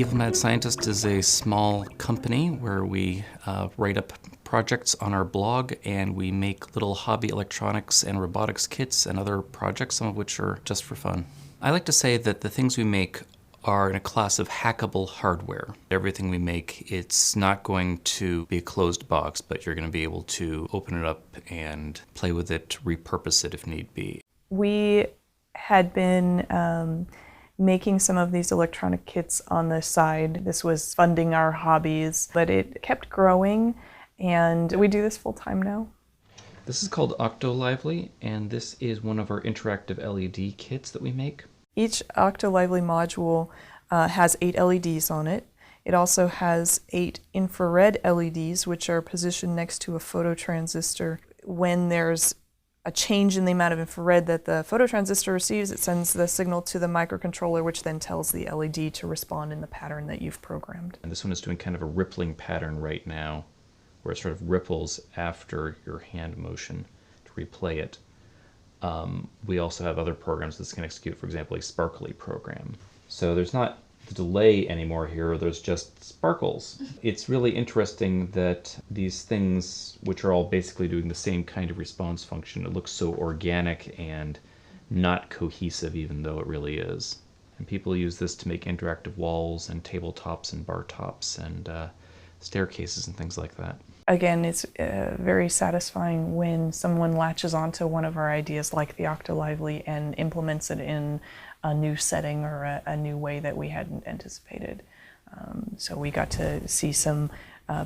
Evil Mad Scientist is a small company where we write up projects on our blog, and we make little hobby electronics and robotics kits and other projects, some of which are just for fun. I like to say that the things we make are in a class of hackable hardware. Everything we make, it's not going to be a closed box, but you're going to be able to open it up and play with it, repurpose it if need be. We had been making some of these electronic kits on the side. This was funding our hobbies, but it kept growing, and we do this full time now. This is called OctoLively, and this is one of our interactive LED kits that we make. Each OctoLively module has 8 LEDs on it. It also has 8 infrared LEDs, which are positioned next to a phototransistor. When there's a change in the amount of infrared that the phototransistor receives, it sends the signal to the microcontroller, which then tells the LED to respond in the pattern that you've programmed. And this one is doing kind of a rippling pattern right now, where it sort of ripples after your hand motion to replay it. We also have other programs that can execute, for example, a sparkly program. So there's not the delay anymore here, there's just sparkles. It's really interesting that these things, which are all basically doing the same kind of response function, it looks so organic and not cohesive, even though it really is. And people use this to make interactive walls and tabletops and bar tops and staircases and things like that. Again, it's very satisfying when someone latches onto one of our ideas like the OctoLively and implements it in a new setting or a new way that we hadn't anticipated. So we got to see some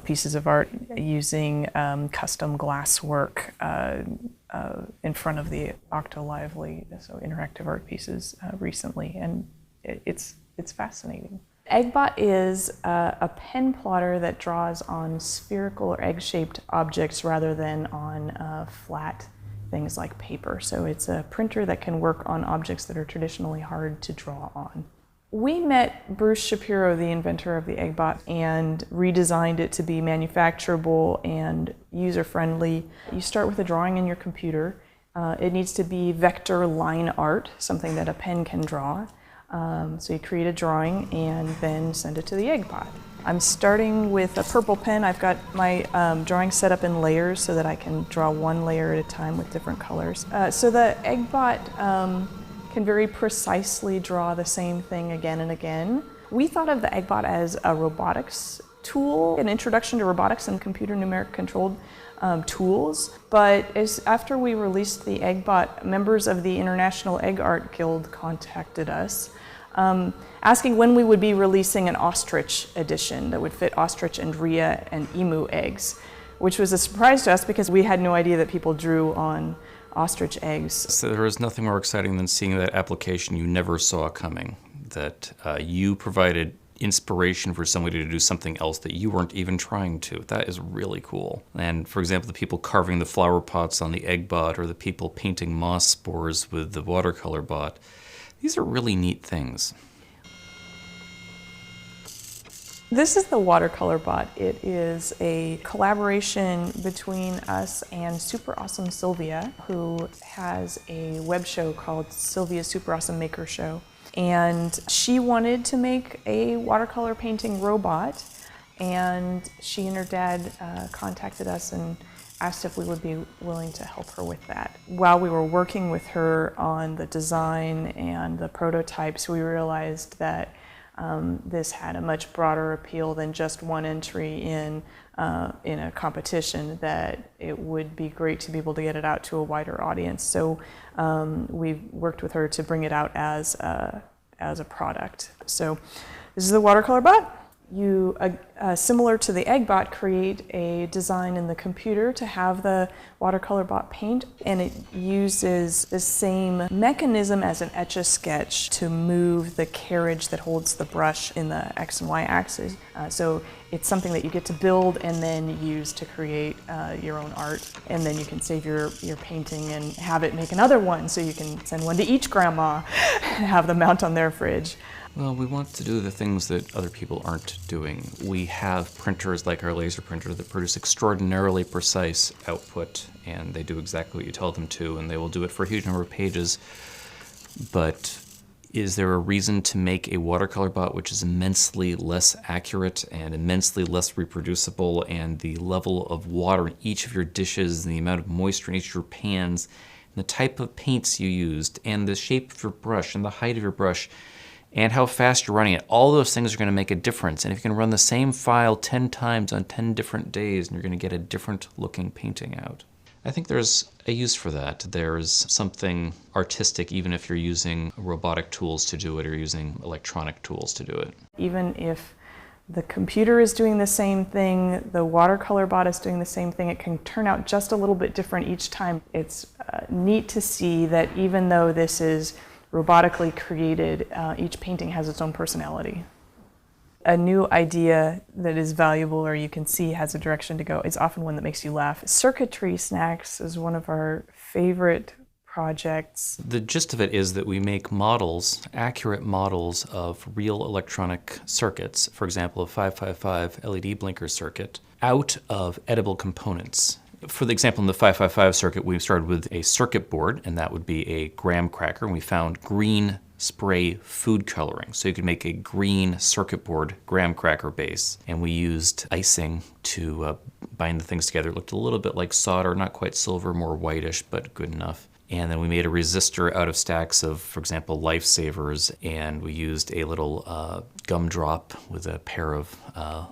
pieces of art using custom glass work in front of the OctoLively, so interactive art pieces recently, and it's fascinating. Eggbot is a pen plotter that draws on spherical or egg-shaped objects rather than on flat things like paper. So it's a printer that can work on objects that are traditionally hard to draw on. We met Bruce Shapiro, the inventor of the Eggbot, and redesigned it to be manufacturable and user-friendly. You start with a drawing in your computer. It needs to be vector line art, something that a pen can draw. So you create a drawing and then send it to the Eggbot. I'm starting with a purple pen. I've got my drawing set up in layers so that I can draw one layer at a time with different colors. So the Eggbot can very precisely draw the same thing again and again. We thought of the Eggbot as a robotics tool, an introduction to robotics and computer numeric controlled tools, but after we released the Eggbot, members of the International Egg Art Guild contacted us asking when we would be releasing an ostrich edition that would fit ostrich and rhea and emu eggs, which was a surprise to us because we had no idea that people drew on ostrich eggs. So there is nothing more exciting than seeing that application you never saw coming, that you provided inspiration for somebody to do something else that you weren't even trying to. That is really cool. And for example, the people carving the flower pots on the Eggbot, or the people painting moss spores with the watercolor bot, these are really neat things. This is the watercolor bot. It is a collaboration between us and Super Awesome Sylvia, who has a web show called Sylvia's Super Awesome Maker Show. And she wanted to make a watercolor painting robot, and she and her dad contacted us and asked if we would be willing to help her with that. While we were working with her on the design and the prototypes, we realized that this had a much broader appeal than just one entry in a competition, that it would be great to be able to get it out to a wider audience. So we worked with her to bring it out as a product. So this is the watercolor bot. You, similar to the Eggbot, create a design in the computer to have the watercolor bot paint, and it uses the same mechanism as an Etch-a-Sketch to move the carriage that holds the brush in the X and Y axis. So it's something that you get to build and then use to create your own art, and then you can save your painting and have it make another one, so you can send one to each grandma and have them mount on their fridge. Well, we want to do the things that other people aren't doing. We have printers like our laser printer that produce extraordinarily precise output, and they do exactly what you tell them to, and they will do it for a huge number of pages. But Is there a reason to make a watercolor bot which is immensely less accurate and immensely less reproducible, and the level of water in each of your dishes and the amount of moisture in each of your pans and the type of paints you used and the shape of your brush and the height of your brush and how fast you're running it? All those things are going to make a difference. And if you can run the same file 10 times on 10 different days, and you're going to get a different looking painting out. I think there's a use for that. There's something artistic even if you're using robotic tools to do it or using electronic tools to do it. Even if the computer is doing the same thing, the watercolor bot is doing the same thing, it can turn out just a little bit different each time. It's neat to see that even though this is robotically created, each painting has its own personality. A new idea that is valuable or you can see has a direction to go is often one that makes you laugh. Circuitry snacks is one of our favorite projects. The gist of it is that we make models, accurate models of real electronic circuits, for example, a 555 LED blinker circuit, out of edible components. For the example, in the 555 circuit, we started with a circuit board, and that would be a graham cracker, and we found green spray food coloring. So you could make a green circuit board graham cracker base. And we used icing to bind the things together. It looked a little bit like solder, not quite silver, more whitish, but good enough. And then we made a resistor out of stacks of, for example, lifesavers, and we used a little gumdrop with a pair of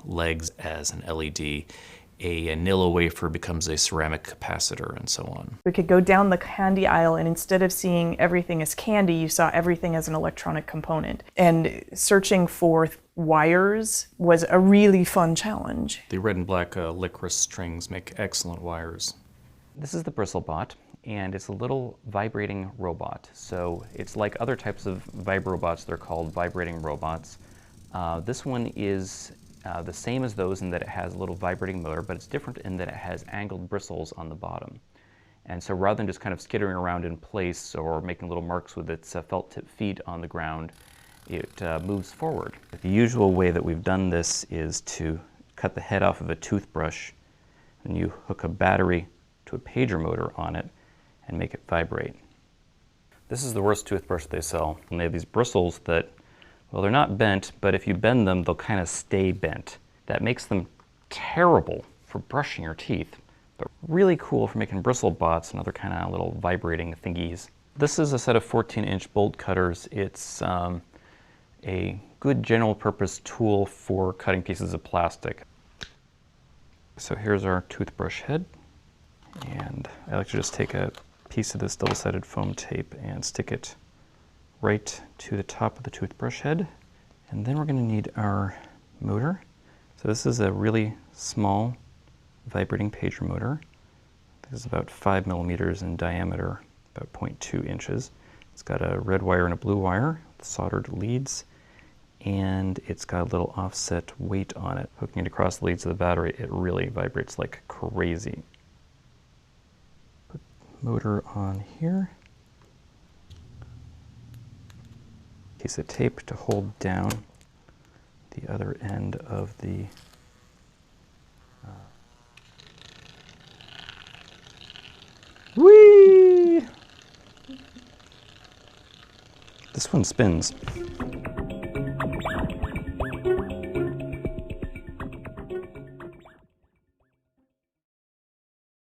legs as an LED. A Nilla wafer becomes a ceramic capacitor, and so on. We could go down the candy aisle, and instead of seeing everything as candy, you saw everything as an electronic component. And searching for wires was a really fun challenge. The red and black licorice strings make excellent wires. This is the BristleBot, and it's a little vibrating robot. So it's like other types of vibrobots. They're called vibrating robots. This one is the same as those in that it has a little vibrating motor, but it's different in that it has angled bristles on the bottom. And so rather than just kind of skittering around in place or making little marks with its felt tip feet on the ground, it moves forward. The usual way that we've done this is to cut the head off of a toothbrush, and you hook a battery to a pager motor on it and make it vibrate. This is the worst toothbrush they sell. And they have these bristles that, well, they're not bent, but if you bend them, they'll kind of stay bent. That makes them terrible for brushing your teeth, but really cool for making bristle bots and other kind of little vibrating thingies. This is a set of 14-inch bolt cutters. It's a good general purpose tool for cutting pieces of plastic. So here's our toothbrush head, and I like to just take a piece of this double-sided foam tape and stick it right to the top of the toothbrush head. And then we're going to need our motor. So this is a really small vibrating pager motor. This is about 5 millimeters in diameter, about 0.2 inches. It's got a red wire and a blue wire with soldered leads, and it's got a little offset weight on it. Hooking it across the leads of the battery, it really vibrates like crazy. Put the motor on here. Piece of tape to hold down the other end of the whee! This one spins.